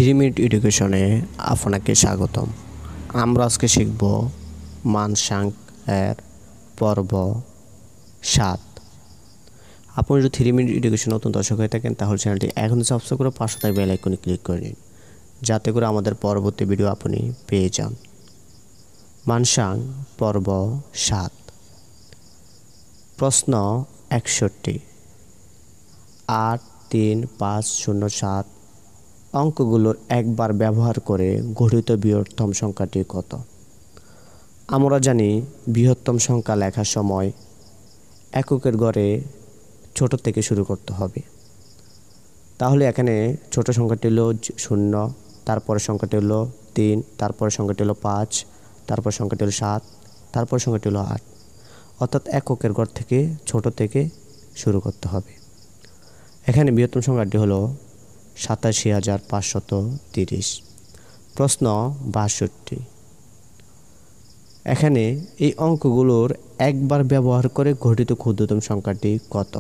3 minute এডুকেশনে আপনাকে স্বাগতম। আমরা আজকে শিখব মানসাঙ্ক এর পর্ব 7। আপনি যদি 3 মিনিট এডুকেশন নতুন দর্শক হয়ে থাকেন তাহলে চ্যানেলটি এখনই সাবস্ক্রাইব করে পাশে থাকা বেল আইকনে ক্লিক করে নিন, যাতে করে আমাদের পরবর্তী ভিডিও আপনি পেয়ে যান। মানসাঙ্ক পর্ব 7, প্রশ্ন 61। 8, 3, 5, 0, 7 অঙ্কগুলোর একবার ব্যবহার করে গঠিত বৃহত্তম সংখ্যাটি কত? আমরা জানি বৃহত্তম সংখ্যা লেখার সময় এককের ঘরে ছোট থেকে শুরু করতে হবে। তাহলে এখানে ছোট সংখ্যাটি হলো 0, তারপরে সংখ্যাটি হলো 3, তারপরে সংখ্যাটি হলো 5, তারপর সংখ্যাটি হলো 7, তারপর সংখ্যাটি হলো 8, অর্থাৎ এককের ঘর থেকে ছোট থেকে শুরু করতে হবে। এখানে বৃহত্তম সংখ্যাটি হলো 87,530। প্রশ্ন 62। এখানে এই অঙ্কগুলোর একবার ব্যবহার করে গঠিত ক্ষুদ্রতম সংখ্যাটি কত?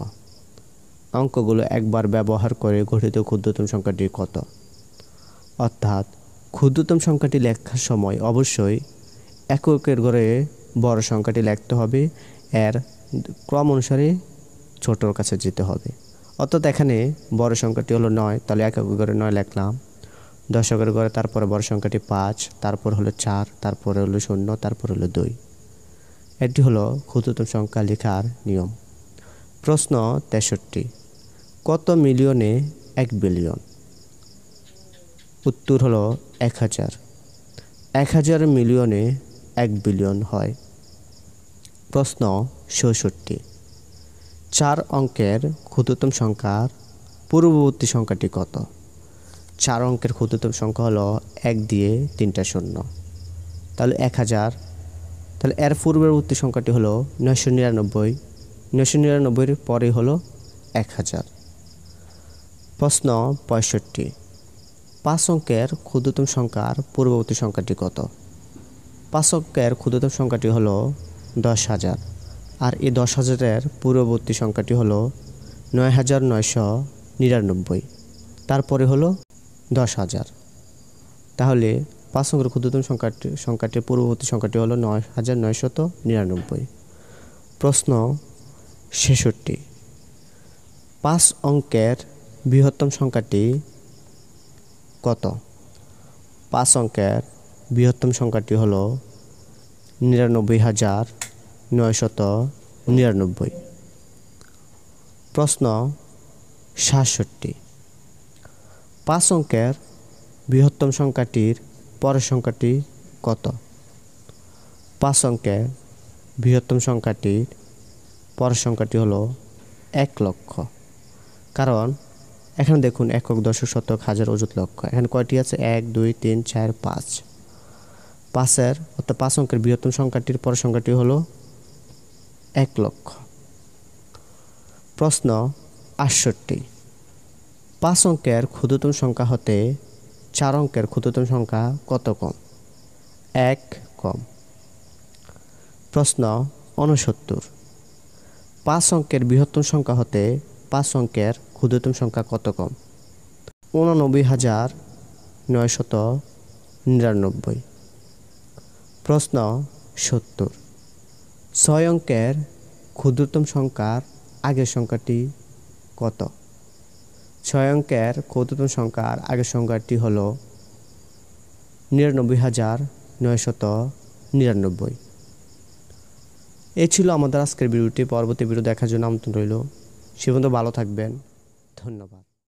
অঙ্কগুলো একবার ব্যবহার করে গঠিত ক্ষুদ্রতম সংখ্যাটি কত? অর্থাৎ ক্ষুদ্রতম সংখ্যাটি লেখার সময় অবশ্যই এককের ঘরে বড় সংখ্যাটি লিখতে হবে, এর ক্রম অনুসারে ছোটর কাছে যেতে হবে। অর্থাৎ এখানে বড় সংখ্যাটি হলো 9, তাহলে এককের ঘরে 9 লিখলাম। দশকের ঘরে তারপরে বড় সংখ্যাটি 5, তারপর হলো 4, তারপরে হলো 0, তারপর হলো 2। এটি হলো ক্ষুদ্রতম সংখ্যা লেখার নিয়ম। প্রশ্ন 63। কত মিলিয়নে 1 বিলিয়ন? উত্তর হলো 1000। 1000 মিলিয়নে 1 বিলিয়ন হয়। প্রশ্ন 64। 4 অঙ্কের ক্ষুদ্রতম সংখ্যার পূর্ববর্তী সংখ্যাটি কত? 4 অঙ্কের ক্ষুদ্রতম সংখ্যা হলো 1 দিয়ে 3টা শূন্য, তাহলে 1000। তাহলে এর পূর্ববর্তী সংখ্যাটি হলো 999। 999 পরে হলো 1000। প্রশ্ন 65। 5 অঙ্কের ক্ষুদ্রতম সংখ্যার পূর্ববর্তী সংখ্যাটি কত? 5 অঙ্কের ক্ষুদ্রতম সংখ্যাটি হলো 10,000, আর এই 10,000-এর পূর্ববর্তী সংখ্যাটি হলো 9,999, তারপরে হলো 10,000। তাহলে 5 অঙ্কের ক্ষুদ্রতম সংখ্যাটির পূর্ববর্তী সংখ্যাটি হলো 9,999। প্রশ্ন 66। 5 অঙ্কের বৃহত্তম সংখ্যাটি কত? 5 অঙ্কের বৃহত্তম সংখ্যাটি হলো 99,999। প্রশ্ন 67। 5 অঙ্কের বৃহত্তম সংখ্যাটির পরের সংখ্যাটি কত? 5 অঙ্কের বৃহত্তম সংখ্যাটির পরের সংখ্যাটি হলো 1 লক্ষ। কারণ এখানে দেখুন একক, দশক, শতক, হাজার, অযুত, লক্ষ। এখানে কয়টি আছে? 1, 2, 3, 4, 5। 5-এর অর্থাৎ 5 অঙ্কের বৃহত্তম সংখ্যাটির পরের সংখ্যাটি হলো 1 লক্ষ। প্রশ্ন 68। 5 অঙ্কের ক্ষুদ্রতম সংখ্যা হতে 4 অঙ্কের ক্ষুদ্রতম সংখ্যা কত কম? 1 কম। প্রশ্ন 69। 5 অঙ্কের বৃহত্তম সংখ্যা হতে 5 অঙ্কের ক্ষুদ্রতম সংখ্যা কত কম? 89,999। প্রশ্ন 70। 6 অঙ্কের ক্ষুদ্রতম সংখ্যার আগের সংখ্যাটি কত? 6 অঙ্কের ক্ষুদ্রতম সংখ্যার আগের সংখ্যাটি হলো 99,999। এই ছিল আমাদের আজকের ভিডিওটি। পরবর্তী ভিডিও দেখার জন্য আমন্ত্রণ রইল। সে পর্যন্ত ভালো থাকবেন। ধন্যবাদ।